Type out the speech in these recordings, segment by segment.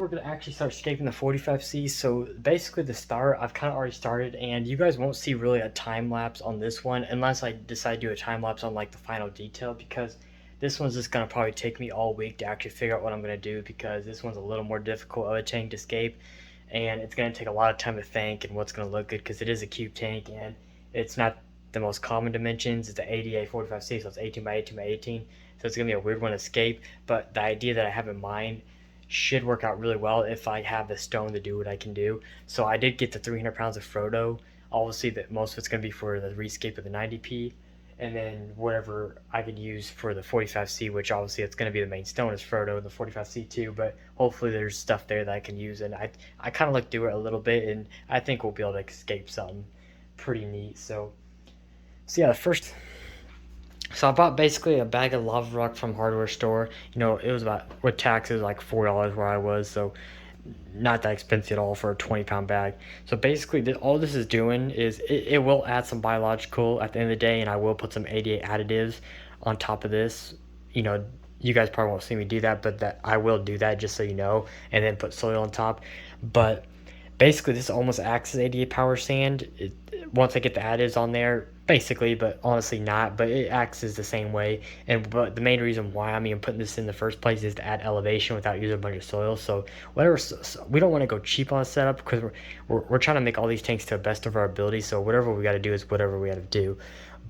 We're gonna actually start scaping the 45C. So basically the start, I've kind of already started, and you guys won't see really a time lapse on this one unless I decide to do a time lapse on like the final detail, because this one's just gonna probably take me all week to actually figure out what I'm gonna do, because this one's a little more difficult of a tank to scape, and it's gonna take a lot of time to think and what's gonna look good, because it is a cube tank and it's not the most common dimensions. It's an ADA 45C, so it's 18 by 18 by 18, so it's gonna be a weird one to scape. But the idea that I have in mind should work out really well if I have the stone to do what I can do. So I did get the 300 pounds of Frodo. Obviously, that most of it's going to be for the rescape of the 90p, and then whatever I could use for the 45C, which obviously it's going to be the main stone is Frodo, and the 45C too. But hopefully there's stuff there that I can use, and I kind of looked through it a little bit, and I think we'll be able to escape something pretty neat. So yeah, the first. So I bought basically a bag of lava rock from hardware store. You know, it was about, with taxes, like $4 where I was, so not that expensive at all for a 20-pound bag. So basically, all this is doing is it will add some biological at the end of the day, and I will put some 88 additives on top of this. You know, you guys probably won't see me do that, but that I will do that, just so you know, and then put soil on top. But basically, this almost acts as 88 power sand. Once I get the additives on there, basically, but honestly not. But it acts as the same way. But the main reason why I'm even putting this in the first place is to add elevation without using a bunch of soil. So whatever, so we don't want to go cheap on a setup, because we're trying to make all these tanks to the best of our ability. So whatever we got to do is whatever we got to do.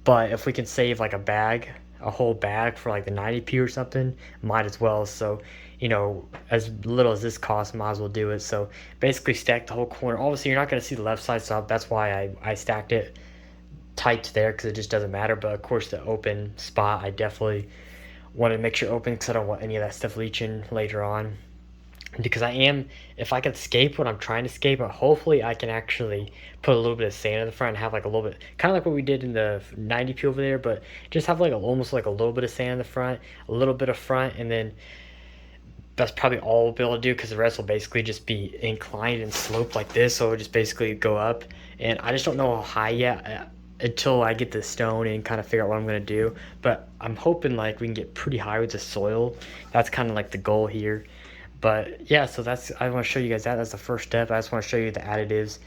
But if we can save like a whole bag for like the 90p or something, might as well. So, you know, as little as this costs, might as well do it. So basically stack the whole corner. Obviously you're not going to see the left side, so that's why I stacked it tight to there, because it just doesn't matter. But of course the open spot, I definitely want to make sure open, because I don't want any of that stuff leaching later on. Because if I can escape what I'm trying to escape, hopefully I can actually put a little bit of sand in the front and have like a little bit, kind of like what we did in the 90p over there, but just have like almost like a little bit of sand in the front, a little bit of front, and then that's probably all we'll be able to do, because the rest will basically just be inclined and sloped like this, so it'll just basically go up. And I just don't know how high yet, until I get the stone and kind of figure out what I'm going to do. But I'm hoping like we can get pretty high with the soil. That's kind of like the goal here. But yeah, so I want to show you guys that's the first step. I just want to show you the additives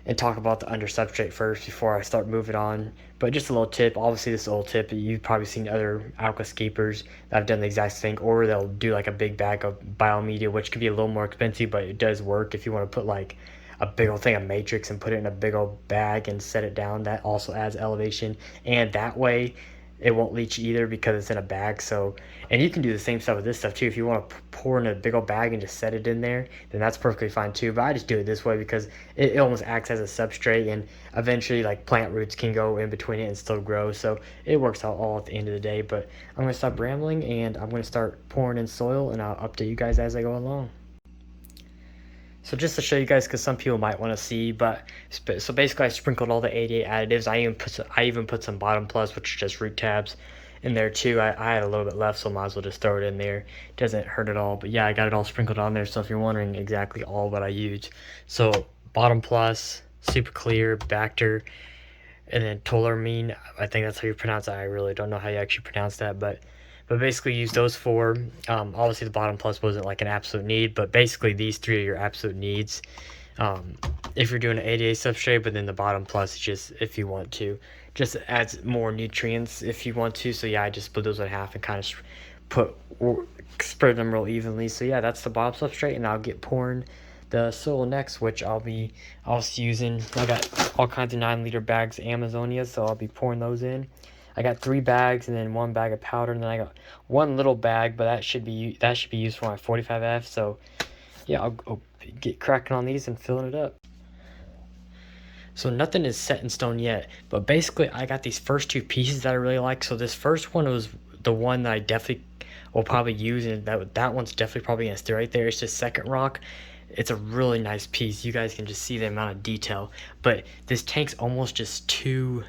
and talk about the under substrate first before I start moving on. But just a little tip, obviously this is a little tip, you've probably seen other aquascapers that have done the exact thing, or they'll do like a big bag of biomedia, which can be a little more expensive, but it does work. If you want to put like a big old thing of matrix and put it in a big old bag and set it down, that also adds elevation, and that way it won't leach either, because it's in a bag. So, and you can do the same stuff with this stuff too. If you want to pour in a big old bag and just set it in there, then that's perfectly fine too. But I just do it this way because it almost acts as a substrate, and eventually like plant roots can go in between it and still grow. So it works out all at the end of the day. But I'm going to stop rambling, and I'm going to start pouring in soil, and I'll update you guys as I go along. So just to show you guys, because some people might want to see, so basically I sprinkled all the 88 additives. I even put some bottom plus, which are just root tabs, in there too. I had a little bit left, so might as well just throw it in there. It doesn't hurt at all. But yeah, I got it all sprinkled on there. So if you're wondering exactly all what I used, so bottom plus, super clear, Bacter, and then Tolermine. I think that's how you pronounce it. I really don't know how you actually pronounce that, but basically use those four. Obviously the bottom plus wasn't like an absolute need, but basically these three are your absolute needs if you're doing an ADA substrate. But then the bottom plus is just if you want to, just adds more nutrients if you want to. So yeah, I just split those in half and kind of spread them real evenly. So yeah, that's the bottom substrate, and I'll get pouring the soil next, which I'll be also using. I got all kinds of 9-liter bags of Amazonia, so I'll be pouring those in. I got 3 bags and then 1 bag of powder, and then I got 1 little bag, but that should be used for my 45F. So yeah, I'll get cracking on these and filling it up. So nothing is set in stone yet, but basically I got these first 2 pieces that I really like. So this first one was the one that I definitely will probably use, and that one's definitely probably gonna stay right there. It's just second rock. It's a really nice piece. You guys can just see the amount of detail, but this tank's almost just too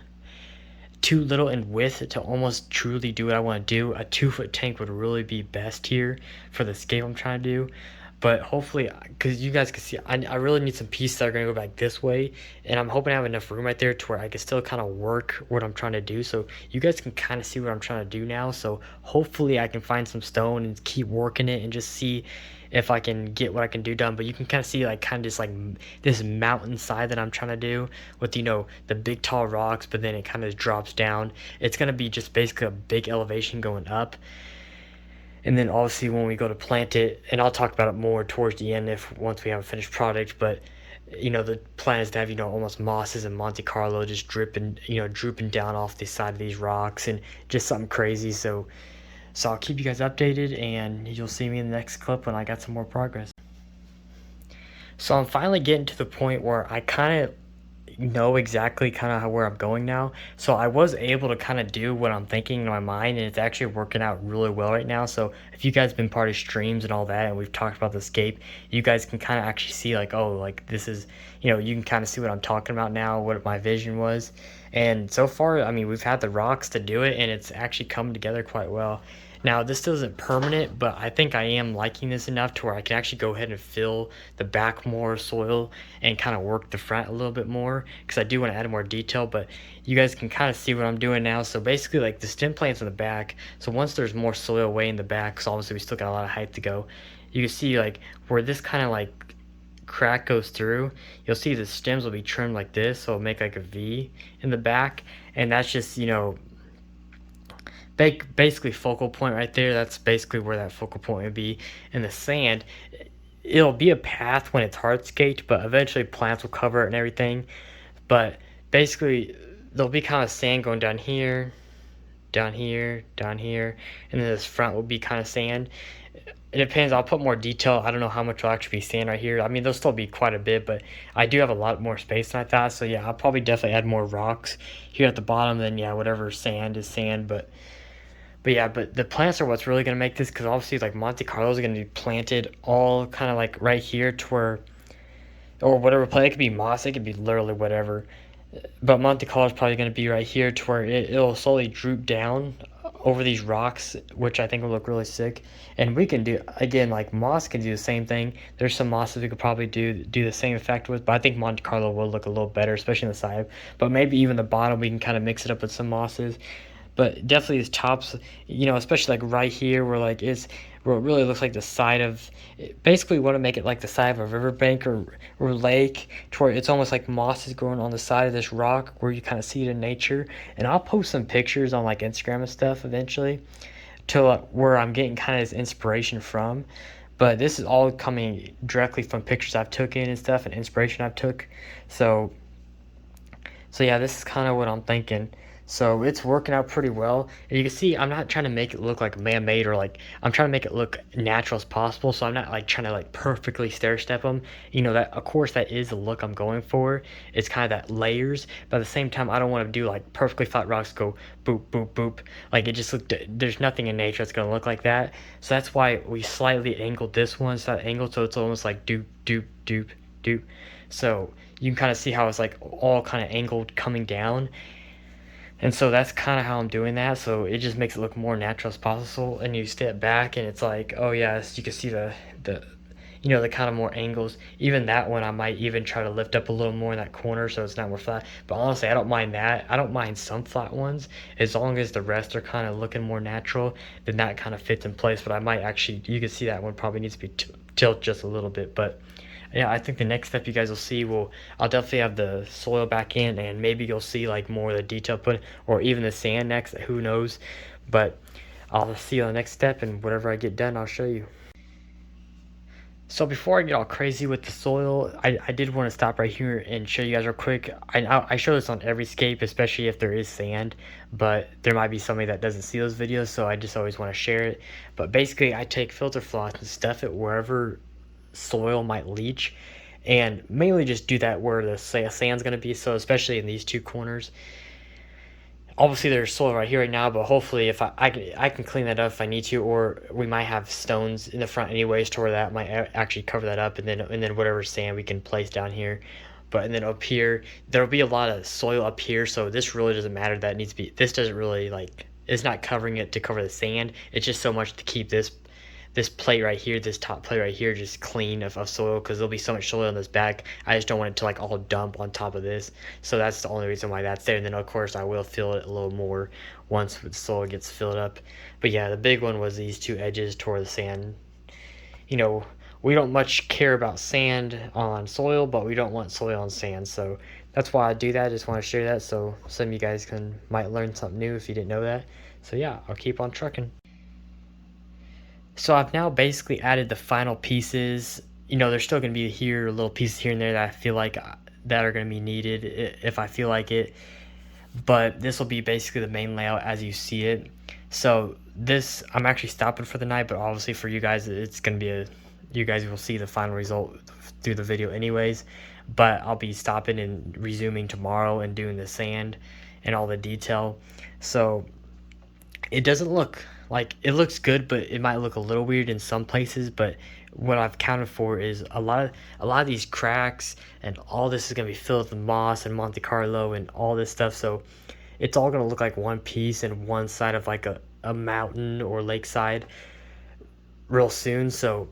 little in width to almost truly do what I want to do. A 2-foot tank would really be best here for the scale I'm trying to do. But hopefully, because you guys can see, I really need some pieces that are going to go back this way, and I'm hoping I have enough room right there to where I can still kind of work what I'm trying to do, so you guys can kind of see what I'm trying to do now. So hopefully I can find some stone and keep working it and just see if I can get what I can do done. But you can kind of see like kind of just like this mountainside that I'm trying to do with, you know, the big tall rocks, but then it kind of drops down. It's going to be just basically a big elevation going up. And then obviously when we go to plant it, and I'll talk about it more towards the end if once we have a finished product, but you know, the plan is to have, you know, almost mosses and Monte Carlo just dripping, you know, drooping down off the side of these rocks, and just something crazy. So I'll keep you guys updated, and you'll see me in the next clip when I got some more progress. So I'm finally getting to the point where I kind of know exactly kind of where I'm going now. So I was able to kind of do what I'm thinking in my mind, and it's actually working out really well right now. So if you guys been part of streams and all that, and we've talked about the scape, you guys can kind of actually see like, oh, like this is, you know, you can kind of see what I'm talking about now, what my vision was. And so far, I mean, we've had the rocks to do it, and it's actually come together quite well. Now, this still isn't permanent, but I think I am liking this enough to where I can actually go ahead and fill the back more soil and kind of work the front a little bit more, because I do want to add more detail. But you guys can kind of see what I'm doing now. So basically, like the stem plants in the back, so once there's more soil way in the back, because obviously we still got a lot of height to go, you can see like where this kind of like crack goes through, you'll see the stems will be trimmed like this, so it'll make like a V in the back. And that's just, you know, basically focal point right there. That's basically where that focal point would be. In the sand, it'll be a path when it's hardscaped, but eventually plants will cover it and everything. But basically there'll be kind of sand going down here, down here, down here, and then this front will be kind of sand. It depends. I'll put more detail. I don't know how much will actually be sand right here. I mean, there'll still be quite a bit, but I do have a lot more space than I thought. So yeah, I'll probably definitely add more rocks here at the bottom. Then yeah, whatever sand is sand. But yeah, but the plants are what's really going to make this, because obviously like Monte Carlos are going to be planted all kind of like right here to where, or whatever plant, it could be moss, it could be literally whatever. But Monte Carlo is probably going to be right here to where it'll slowly droop down over these rocks, which I think will look really sick. And we can do, again, like moss can do the same thing. There's some mosses we could probably do the same effect with, but I think Monte Carlo will look a little better, especially on the side. But maybe even the bottom, we can kind of mix it up with some mosses. But definitely these tops, you know, especially like right here where like it's where it really looks like the side of, basically we want to make it like the side of a riverbank or lake, to where it's almost like moss is growing on the side of this rock where you kind of see it in nature. And I'll post some pictures on like Instagram and stuff eventually to where I'm getting kind of this inspiration from. But this is all coming directly from pictures I've taken and stuff, and inspiration I've took. So yeah, this is kind of what I'm thinking. So it's working out pretty well. And you can see I'm not trying to make it look like man-made, or like I'm trying to make it look natural as possible. So I'm not like trying to like perfectly stair step them. You know, that of course that is the look I'm going for. It's kind of that layers, but at the same time I don't want to do like perfectly flat rocks go boop boop boop. Like it just looked, there's nothing in nature that's gonna look like that. So that's why we slightly angled this one, so that angle, so it's almost like doop doop doop doop. So you can kind of see how it's like all kind of angled coming down. And so that's kind of how I'm doing that. So it just makes it look more natural as possible. And you step back and it's like, oh yes, you can see the you know, the kind of more angles. Even that one, I might even try to lift up a little more in that corner so it's not more flat. But honestly, I don't mind that. I don't mind some flat ones, as long as the rest are kind of looking more natural. Then that kind of fits in place. But I might actually, you can see that one probably needs to be tilt just a little bit. But yeah, I think the next step you guys will see I'll definitely have the soil back in, and maybe you'll see like more of the detail put, or even the sand next, who knows. But I'll see you on the next step, and whatever I get done, I'll show you. So before I get all crazy with the soil, I did want to stop right here and show you guys real quick. I show this on every scape, especially if there is sand, but there might be somebody that doesn't see those videos, so I just always want to share it. But basically, I take filter floss and stuff it wherever soil might leach, and mainly just do that where the sand's going to be. So especially in these two corners, obviously there's soil right here right now, but hopefully if I can clean that up if I need to, or we might have stones in the front anyways to where that might actually cover that up, and then whatever sand we can place down here. But and then up here there'll be a lot of soil up here, so this really doesn't matter. That needs to be, this doesn't really, like, it's not covering it to cover the sand. It's just so much to keep this plate right here, this top plate right here, just clean of soil, because there'll be so much soil on this back. I just don't want it to like all dump on top of this. So that's the only reason why that's there. And then of course I will fill it a little more once the soil gets filled up. But yeah, the big one was these two edges toward the sand. You know, we don't much care about sand on soil, but we don't want soil on sand. So that's why I do that. I just want to share that so some of you guys might learn something new if you didn't know that. So yeah, I'll keep on trucking. So I've now basically added the final pieces. You know, there's still going to be little pieces here and there that I feel like that are going to be needed if I feel like it. But this will be basically the main layout as you see it. So this, I'm actually stopping for the night, but obviously for you guys, it's going to be you guys will see the final result through the video anyways. But I'll be stopping and resuming tomorrow and doing the sand and all the detail. So it doesn't look like it looks good, but it might look a little weird in some places. But what I've counted for is a lot of these cracks, and all this is gonna be filled with moss and Monte Carlo and all this stuff. So it's all gonna look like one piece and one side of like a mountain or lakeside real soon. So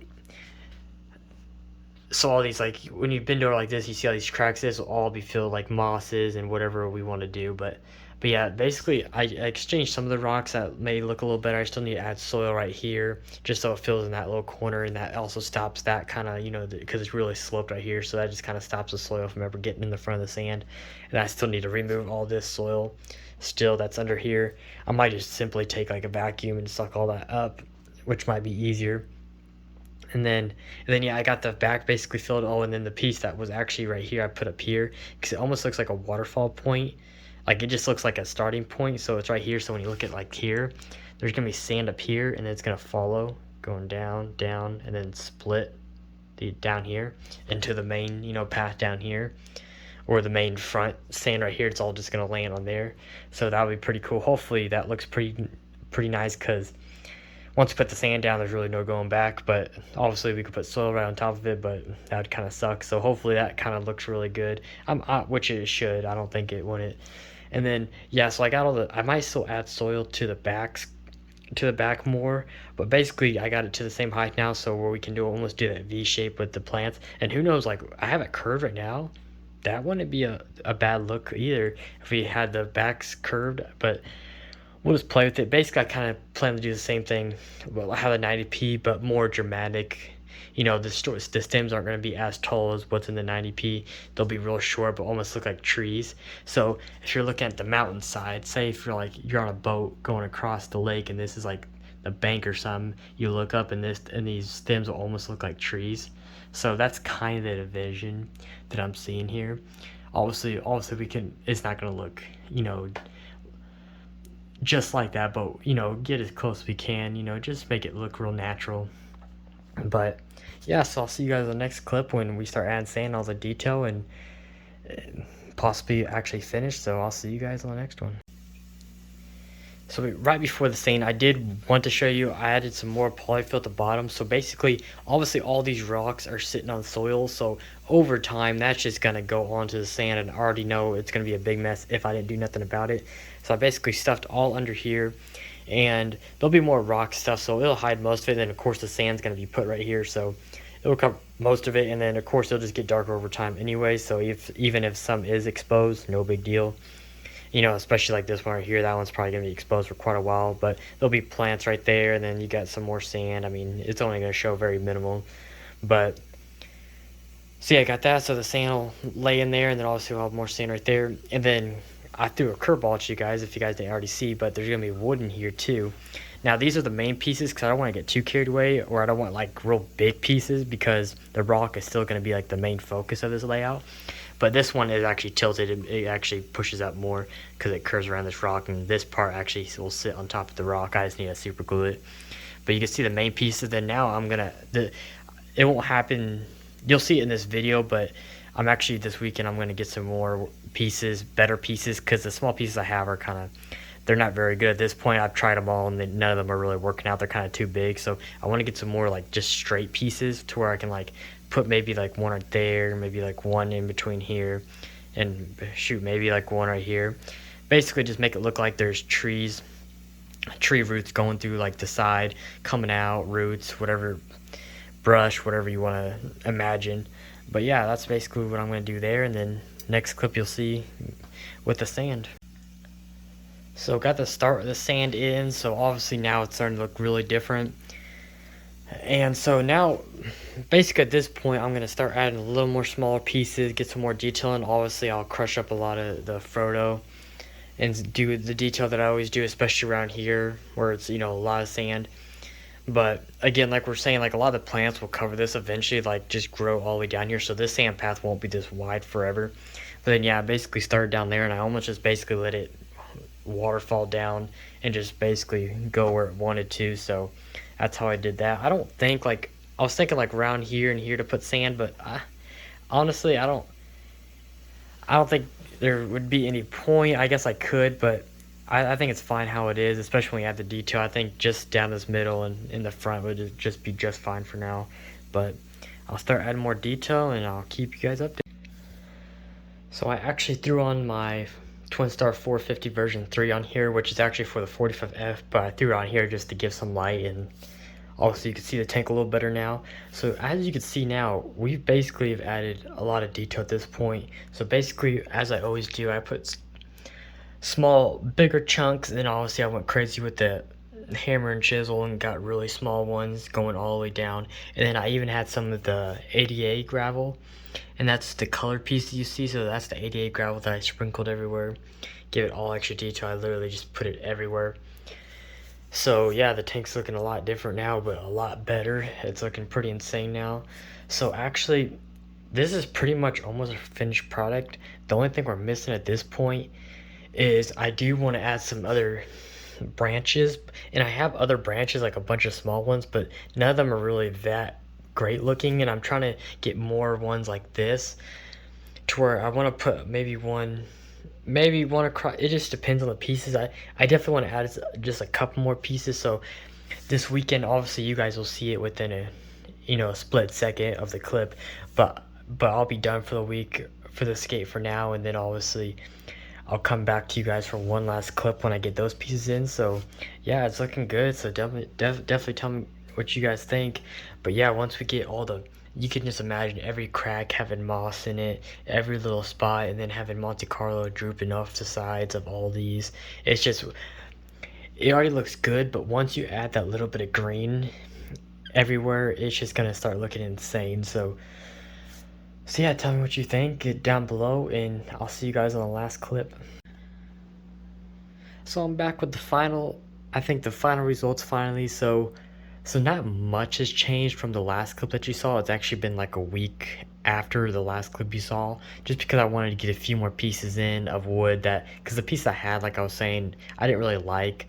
all these, like when you've been to it like this, you see all these cracks. This will all be filled like mosses and whatever we want to do. But yeah, basically I exchanged some of the rocks that may look a little better. I still need to add soil right here just so it fills in that little corner, and that also stops that kind of, you know, because it's really sloped right here, so that just kind of stops the soil from ever getting in the front of the sand. And I still need to remove all this soil still that's under here. I might just simply take like a vacuum and suck all that up, which might be easier. And then yeah, I got the back basically filled. Oh, and then the piece that was actually right here I put up here because it almost looks like a waterfall point. Like it just looks like a starting point, so it's right here. So when you look at like here, there's gonna be sand up here, and then it's gonna follow going down, down, and then split down here into the main, you know, path down here, or the main front sand right here. It's all just gonna land on there. So that would be pretty cool. Hopefully that looks pretty nice, because once we put the sand down, there's really no going back. But obviously we could put soil right on top of it, but that would kind of suck. So hopefully that kind of looks really good, which it should. I don't think it wouldn't. And then yeah, so I got all the, I might still add soil to the back more, but basically I got it to the same height now, so where we can almost do that V shape with the plants. And who knows, like I have it curved right now, that wouldn't be a bad look either if we had the backs curved. But we'll just play with it. Basically I kind of plan to do the same thing. Well, I have a 90p, but more dramatic. You know, the stems aren't going to be as tall as what's in the 90p. They'll be real short, but almost look like trees. So if you're looking at the mountainside, say if you're on a boat going across the lake, and this is like the bank or something, you look up and these stems will almost look like trees. So that's kind of the vision that I'm seeing here. Obviously it's not going to look, you know, just like that, but you know, get as close as we can, you know, just make it look real natural. But yeah, so I'll see you guys in the next clip when we start adding sand, all the detail, and possibly actually finish. So I'll see you guys on the next one. So right before the sand, I did want to show you, I added some more polyfill at the bottom. So basically, obviously all these rocks are sitting on soil, so over time that's just going to go onto the sand, and I already know it's going to be a big mess if I didn't do nothing about it. So I basically stuffed all under here, and there'll be more rock stuff, so it'll hide most of it. And then of course the sand's going to be put right here, so it'll cover most of it. And then of course it'll just get darker over time anyway, so even if some is exposed, no big deal. You know, especially like this one right here, that one's probably going to be exposed for quite a while, but there'll be plants right there, and then you got some more sand. I mean, it's only going to show very minimal. But so yeah, I got that, so the sand will lay in there, and then obviously we'll have more sand right there. And then I threw a curveball at you guys, if you guys didn't already see, but there's going to be wood in here too. Now these are the main pieces, because I don't want to get too carried away, or I don't want like real big pieces, because the rock is still going to be like the main focus of this layout. But this one is actually tilted. It actually pushes up more because it curves around this rock, and this part actually will sit on top of the rock. I just need to super glue it. But you can see the main pieces. Then now it won't happen, you'll see it in this video, but I'm actually, this weekend, I'm going to get some more pieces, better pieces, because the small pieces I have are kind of, they're not very good at this point. I've tried them all, and none of them are really working out. They're kind of too big. So I want to get some more like just straight pieces to where I can like put maybe like one right there, maybe like one in between here, and shoot, maybe like one right here. Basically just make it look like there's tree roots going through like the side, coming out, roots, whatever, brush, whatever you want to imagine. But yeah, that's basically what I'm going to do there. And then next clip you'll see with the sand. So got the start with the sand in, so obviously now it's starting to look really different. And so now, basically at this point, I'm gonna start adding a little more smaller pieces, get some more detail, and obviously I'll crush up a lot of the Frodo and do the detail that I always do, especially around here where it's, you know, a lot of sand. But again, like we're saying, like a lot of the plants will cover this eventually, like just grow all the way down here. So this sand path won't be this wide forever. But then yeah, I basically started down there and I almost just basically let it waterfall down and just basically go where it wanted to. So that's how I did that. I don't think like I was thinking like around here and here to put sand, but honestly, I don't think there would be any point. I guess I could, but I think it's fine how it is, especially when you add the detail. I think just down this middle and in the front would just be just fine for now. But I'll start adding more detail and I'll keep you guys updated. So I actually threw on my Twin Star 450 version 3 on here, which is actually for the 45F, but I threw it on here just to give some light, and also you can see the tank a little better now. So as you can see now, we basically have added a lot of detail at this point. So basically, as I always do, I put small, bigger chunks, and then obviously I went crazy with the hammer and chisel and got really small ones going all the way down. And then I even had some of the 88 gravel, and that's the color piece that you see. So that's the 88 gravel that I sprinkled everywhere, give it all extra detail. I literally just put it everywhere. So yeah, the tank's looking a lot different now, but a lot better. It's looking pretty insane now. So actually, this is pretty much almost a finished product. The only thing we're missing at this point is I do want to add some other branches, and I have other branches, like a bunch of small ones, but none of them are really that great looking, and I'm trying to get more ones like this to where I want to put maybe one across. It just depends on the pieces. I definitely want to add just a couple more pieces, so this weekend obviously you guys will see it within a split second of the clip, but I'll be done for the week for the skate for now, and then obviously I'll come back to you guys for one last clip when I get those pieces in. So yeah, it's looking good. So definitely tell me what you guys think. But yeah, once we get you can just imagine every crack having moss in it, every little spot, and then having Monte Carlo drooping off the sides of all these. It already looks good, but once you add that little bit of green everywhere, it's just gonna start looking insane. So yeah, tell me what you think, get down below, and I'll see you guys on the last clip. So I'm back with I think the final results finally. So not much has changed from the last clip that you saw. It's actually been like a week after the last clip you saw, just because I wanted to get a few more pieces in of wood because the piece I had, like I was saying, I didn't really like.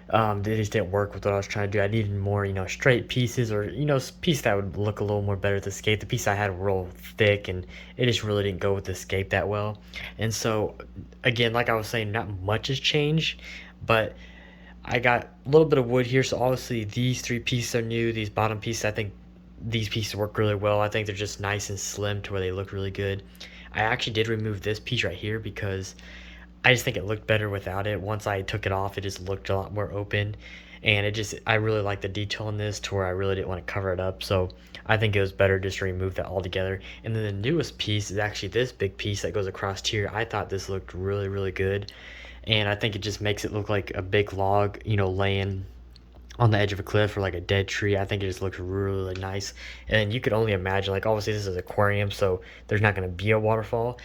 They just didn't work with what I was trying to do. I needed more, straight pieces, or piece that would look a little more better with the scape. The piece I had was real thick, and it just really didn't go with the scape that well. And so, again, like I was saying, not much has changed, but I got a little bit of wood here. So obviously these three pieces are new. These bottom pieces, I think these pieces work really well. I think they're just nice and slim to where they look really good. I actually did remove this piece right here because I just think it looked better without it. Once I took it off, it just looked a lot more open, and I really like the detail in this to where I really didn't want to cover it up. So I think it was better just to remove that altogether. And then the newest piece is actually this big piece that goes across here. I thought this looked really, really good, and I think it just makes it look like a big log, laying on the edge of a cliff or like a dead tree. I think it just looks really, really nice. And you could only imagine, like, obviously this is an aquarium, so there's not going to be a waterfall,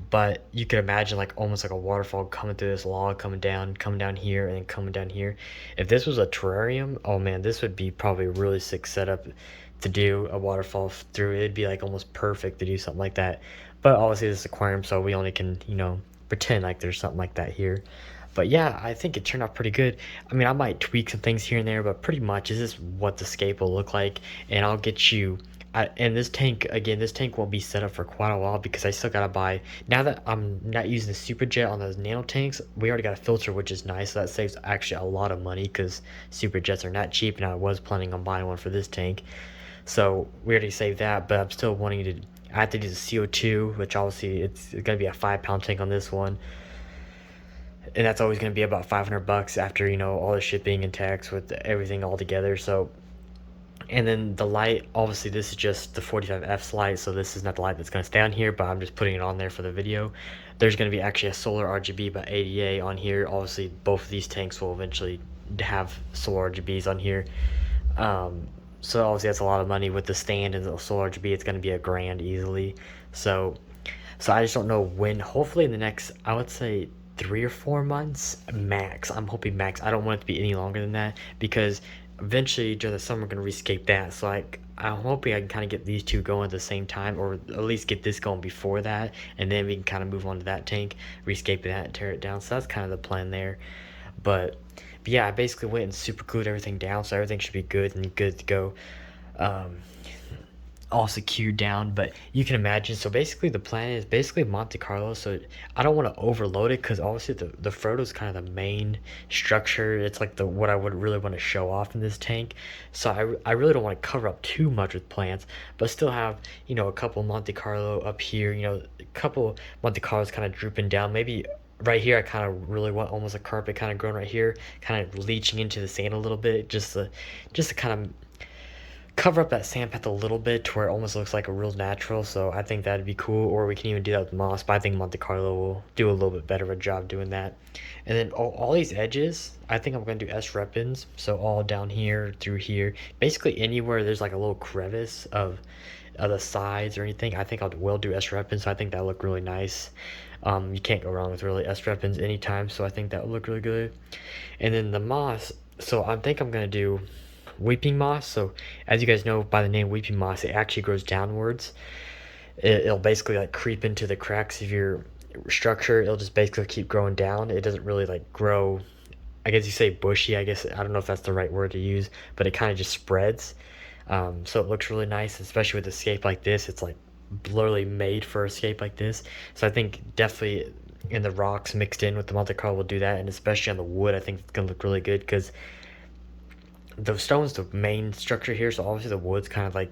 but you could imagine like almost like a waterfall coming through this log, coming down here, and then coming down here. If this was a terrarium, oh man, this would be probably a really sick setup to do a waterfall through. It'd be like almost perfect to do something like that. But obviously this is aquarium, so we only can pretend like there's something like that here. But yeah, I think it turned out pretty good. I mean, I might tweak some things here and there, but pretty much this is what the scape will look like. And I'll get you, and this tank, again, this tank won't be set up for quite a while because I still gotta buy, now that I'm not using the super jet on those nano tanks, we already got a filter, which is nice. So that saves actually a lot of money because super jets are not cheap, and I was planning on buying one for this tank. So we already saved that, but I'm still wanting to, I have to do the CO2, which obviously it's gonna be a 5-pound tank on this one, and that's always going to be about $500 after all the shipping and tax with everything all together. So, and then the light, obviously this is just the 45F's light, so this is not the light that's going to stay on here, but I'm just putting it on there for the video. There's going to be actually a solar RGB by ADA on here. Obviously both of these tanks will eventually have solar RGBs on here. So obviously that's a lot of money with the stand and the solar RGB. It's going to be $1,000 easily. So I just don't know when. Hopefully in the next, I would say 3 or 4 months max. I'm hoping max. I don't want it to be any longer than that because eventually during the summer we're gonna rescape that. So like I'm hoping I can kind of get these two going at the same time, or at least get this going before that, and then we can kind of move on to that tank, rescape that, and tear it down. So that's kind of the plan there. But yeah, I basically went and super glued everything down, so everything should be good and good to go. Um, all secured down, but you can imagine. So basically the plan is basically Monte Carlo. So I don't want to overload it because obviously the Frodo is kind of the main structure. It's like the what I would really want to show off in this tank. So I really don't want to cover up too much with plants, but still have, a couple Monte Carlo up here, a couple Monte Carlos kind of drooping down. Maybe right here I kind of really want almost a carpet kind of growing right here, kind of leaching into the sand a little bit, just to kind of cover up that sand path a little bit to where it almost looks like a real natural. So I think that'd be cool. Or we can even do that with moss, but I think Monte Carlo will do a little bit better of a job doing that. And then all these edges, I think I'm going to do S-Repins. So all down here through here, basically anywhere there's like a little crevice of the sides or anything, I think I will do S-Repins. So I think that'll look really nice. You can't go wrong with really S-Repins anytime. So I think that would look really good. And then the moss, so I think I'm going to do weeping moss. So as you guys know by the name weeping moss, it actually grows downwards. It'll basically like creep into the cracks of your structure. It'll just basically keep growing down. It doesn't really like grow, I guess you say bushy, I guess. I don't know if that's the right word to use, but it kind of just spreads. So it looks really nice, especially with a scape like this. It's like literally made for a scape like this. So I think definitely in the rocks mixed in with the Monte Carlo will do that, and especially on the wood I think it's gonna look really good because the stone's the main structure here, so obviously the wood's kind of like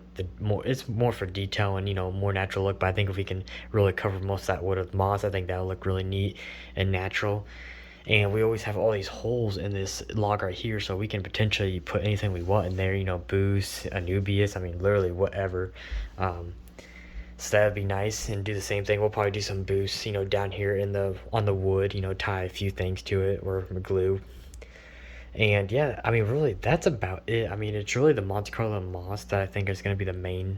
it's more for detail and more natural look. But I think if we can really cover most of that wood with moss, I think that'll look really neat and natural. And we always have all these holes in this log right here, so we can potentially put anything we want in there, Boost, Anubias, I mean literally whatever. So that would be nice, and do the same thing. We'll probably do some boosts, down here on the wood, tie a few things to it or glue. And yeah, I mean, really, that's about it. I mean, it's really the Monte Carlo moss that I think is going to be the main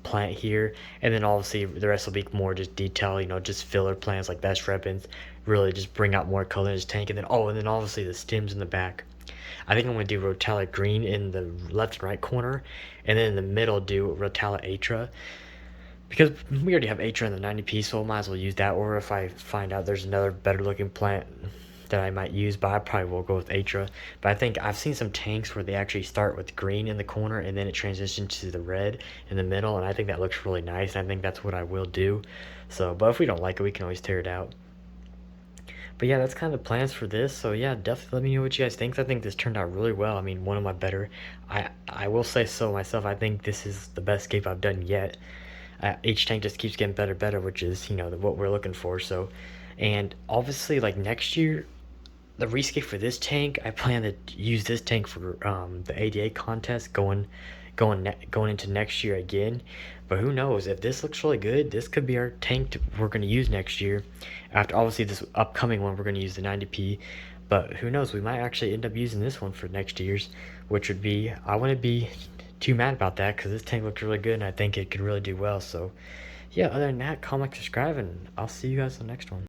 plant here. And then obviously the rest will be more just detail, just filler plants like best ribbons, really just bring out more color in this tank. And then, obviously the stems in the back. I think I'm going to do Rotella green in the left and right corner. And then in the middle, do Rotella atra. Because we already have atra in the 90p, so I might as well use that. Or if I find out there's another better looking plant that I might use, but I probably will go with atra. But I think I've seen some tanks where they actually start with green in the corner and then it transitions to the red in the middle, and I think that looks really nice. I think that's what I will do. So, but if we don't like it, we can always tear it out. But yeah, that's kind of the plans for this. So yeah, definitely let me know what you guys think. I think this turned out really well. I mean, one of my better. I will say so myself. I think this is the best scape I've done yet. Each tank just keeps getting better, which is what we're looking for. So, and obviously like next year, the rescape for this tank, I plan to use this tank for the ADA contest going into next year again. But who knows, if this looks really good, this could be our tank we're going to use next year. After obviously this upcoming one, we're going to use the 90p. But who knows, we might actually end up using this one for next year's, which would be, I wouldn't be too mad about that because this tank looks really good and I think it could really do well. So yeah, other than that, comment, subscribe, and I'll see you guys on the next one.